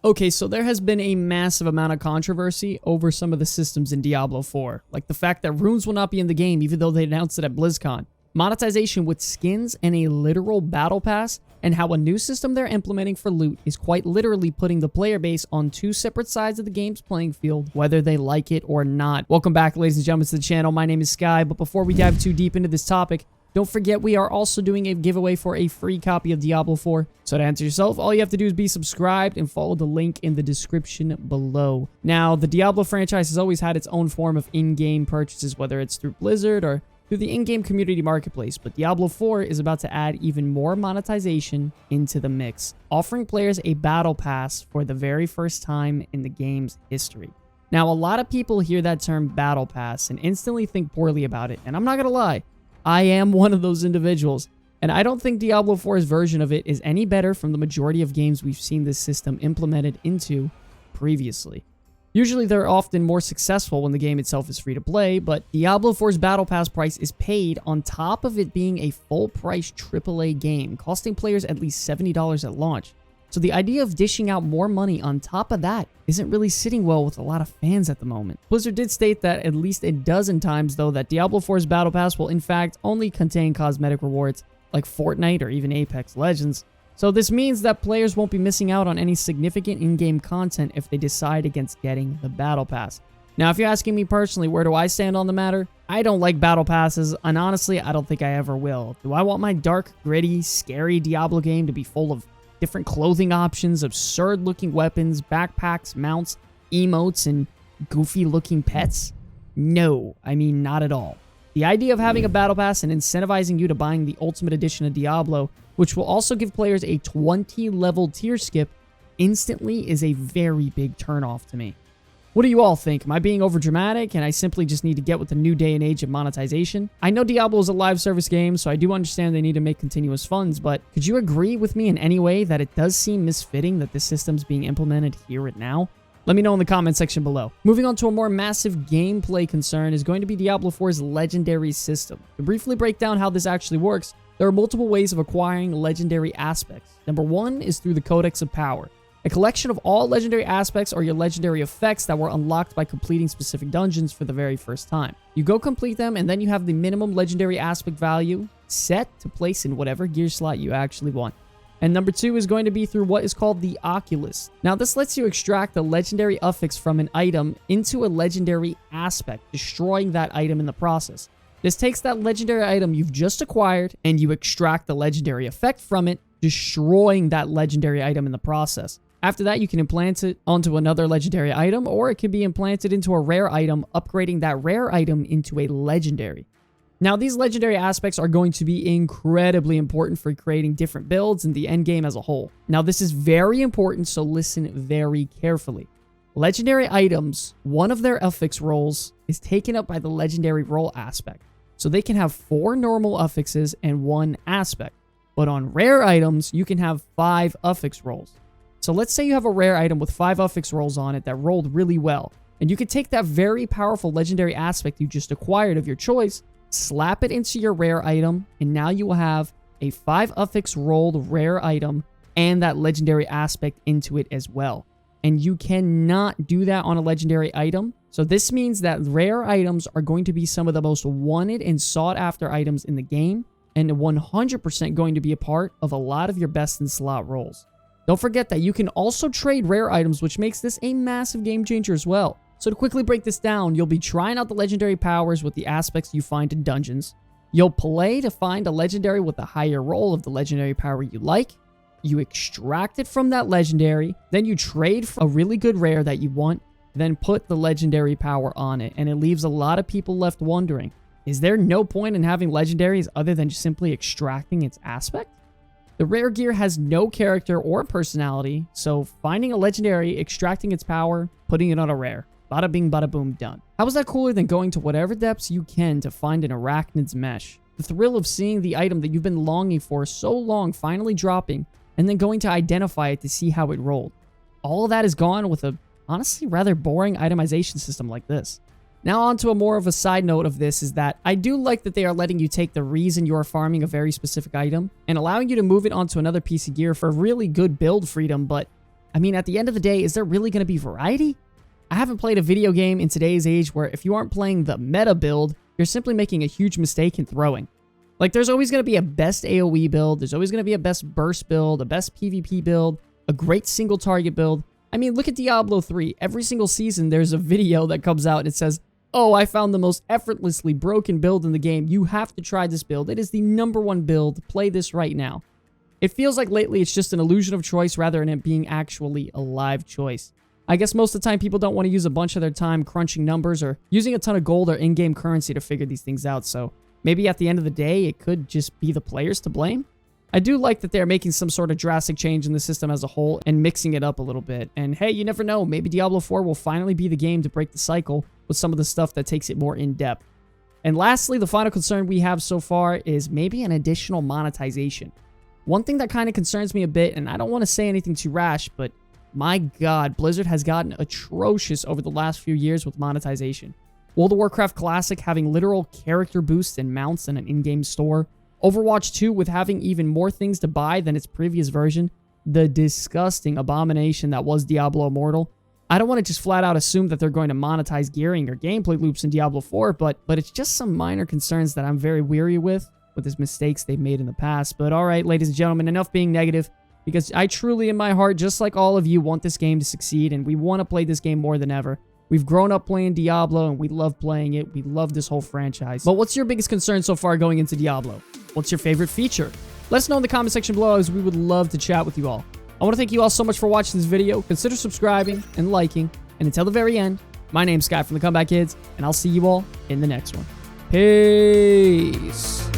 Okay, so there has been a massive amount of controversy over some of the systems in Diablo 4, like the fact that runes will not be in the game even though they announced it at BlizzCon, monetization with skins and a literal battle pass, and how a new system they're implementing for loot is quite literally putting the player base on two separate sides of the game's playing field, whether they like it or not. Welcome back, ladies and gentlemen, to the channel. My name is Sky, but before we dive too deep into this topic, don't forget we are also doing a giveaway for a free copy of Diablo 4. So to answer yourself, all you have to do is be subscribed and follow the link in the description below. Now, the Diablo franchise has always had its own form of in-game purchases, whether it's through Blizzard or through the in-game community marketplace, but Diablo 4 is about to add even more monetization into the mix, offering players a battle pass for the very first time in the game's history. Now, a lot of people hear that term battle pass and instantly think poorly about it, and I'm not gonna lie, I am one of those individuals, and I don't think Diablo 4's version of it is any better from the majority of games we've seen this system implemented into previously. Usually they're often more successful when the game itself is free to play, but Diablo 4's Battle Pass price is paid on top of it being a full-price AAA game, costing players at least $70 at launch. So the idea of dishing out more money on top of that isn't really sitting well with a lot of fans at the moment. Blizzard did state that at least a dozen times, though, that Diablo 4's Battle Pass will in fact only contain cosmetic rewards like Fortnite or even Apex Legends. So this means that players won't be missing out on any significant in-game content if they decide against getting the Battle Pass. Now, if you're asking me personally, where do I stand on the matter? I don't like Battle Passes, and honestly, I don't think I ever will. Do I want my dark, gritty, scary Diablo game to be full of different clothing options, absurd-looking weapons, backpacks, mounts, emotes, and goofy-looking pets? No, I mean, not at all. The idea of having a battle pass and incentivizing you to buying the Ultimate Edition of Diablo, which will also give players a 20-level tier skip instantly, is a very big turnoff to me. What do you all think? Am I being overdramatic and I simply just need to get with the new day and age of monetization? I know Diablo is a live service game, so I do understand they need to make continuous funds, but could you agree with me in any way that it does seem misfitting that this system's being implemented here and now? Let me know in the comment section below. Moving on to a more massive gameplay concern is going to be Diablo 4's legendary system. To briefly break down how this actually works, there are multiple ways of acquiring legendary aspects. Number one is through the Codex of Power, a collection of all legendary aspects or your legendary effects that were unlocked by completing specific dungeons for the very first time. You go complete them, and then you have the minimum legendary aspect value set to place in whatever gear slot you actually want. And number two is going to be through what is called the Oculus. Now, this lets you extract the legendary affix from an item into a legendary aspect, destroying that item in the process. This takes that legendary item you've just acquired, and you extract the legendary effect from it, destroying that legendary item in the process. After that, you can implant it onto another legendary item, or it can be implanted into a rare item, upgrading that rare item into a legendary. Now, these legendary aspects are going to be incredibly important for creating different builds and the endgame as a whole. Now, this is very important, so listen very carefully. Legendary items, one of their affix rolls is taken up by the legendary roll aspect. So they can have 4 normal affixes and 1 aspect. But on rare items, you can have 5 affix rolls. So let's say you have a rare item with 5 affix rolls on it that rolled really well, and you could take that very powerful legendary aspect you just acquired of your choice, slap it into your rare item, and now you will have a 5 affix rolled rare item and that legendary aspect into it as well. And you cannot do that on a legendary item. So this means that rare items are going to be some of the most wanted and sought after items in the game, and 100% going to be a part of a lot of your best in slot rolls. Don't forget that you can also trade rare items, which makes this a massive game changer as well. So to quickly break this down, you'll be trying out the legendary powers with the aspects you find in dungeons. You'll play to find a legendary with a higher roll of the legendary power you like. You extract it from that legendary, then you trade for a really good rare that you want, then put the legendary power on it, and it leaves a lot of people left wondering, is there no point in having legendaries other than just simply extracting its aspect? The rare gear has no character or personality, so finding a legendary, extracting its power, putting it on a rare. Bada bing, bada boom, done. How is that cooler than going to whatever depths you can to find an arachnid's mesh? The thrill of seeing the item that you've been longing for so long finally dropping, and then going to identify it to see how it rolled. All of that is gone with a, honestly, rather boring itemization system like this. Now on to a more of a side note of this is that I do like that they are letting you take the reason you are farming a very specific item and allowing you to move it onto another piece of gear for really good build freedom, but I mean, at the end of the day, is there really going to be variety? I haven't played a video game in today's age where if you aren't playing the meta build, you're simply making a huge mistake in throwing. Like, there's always going to be a best AoE build, there's always going to be a best burst build, a best PvP build, a great single target build. I mean, look at Diablo 3. Every single season, there's a video that comes out and it says, oh, I found the most effortlessly broken build in the game. You have to try this build. It is the #1 build. Play this right now. It feels like lately it's just an illusion of choice rather than it being actually a live choice. I guess most of the time people don't want to use a bunch of their time crunching numbers or using a ton of gold or in-game currency to figure these things out, so maybe at the end of the day, it could just be the players to blame. I do like that they're making some sort of drastic change in the system as a whole and mixing it up a little bit. And hey, you never know, maybe Diablo 4 will finally be the game to break the cycle with some of the stuff that takes it more in-depth. And lastly, the final concern we have so far is maybe an additional monetization. One thing that kind of concerns me a bit, and I don't want to say anything too rash, but my God, Blizzard has gotten atrocious over the last few years with monetization. World of Warcraft Classic having literal character boosts and mounts in an in-game store. Overwatch 2 with having even more things to buy than its previous version. The disgusting abomination that was Diablo Immortal. I don't want to just flat out assume that they're going to monetize gearing or gameplay loops in Diablo 4, but it's just some minor concerns that I'm very weary with these mistakes they've made in the past. But alright, ladies and gentlemen, enough being negative, because I truly in my heart, just like all of you, want this game to succeed, and we want to play this game more than ever. We've grown up playing Diablo, and we love playing it. We love this whole franchise. But what's your biggest concern so far going into Diablo? What's your favorite feature? Let us know in the comment section below, as we would love to chat with you all. I want to thank you all so much for watching this video. Consider subscribing and liking. And until the very end, my name's Sky from the Comeback Kids, and I'll see you all in the next one. Peace.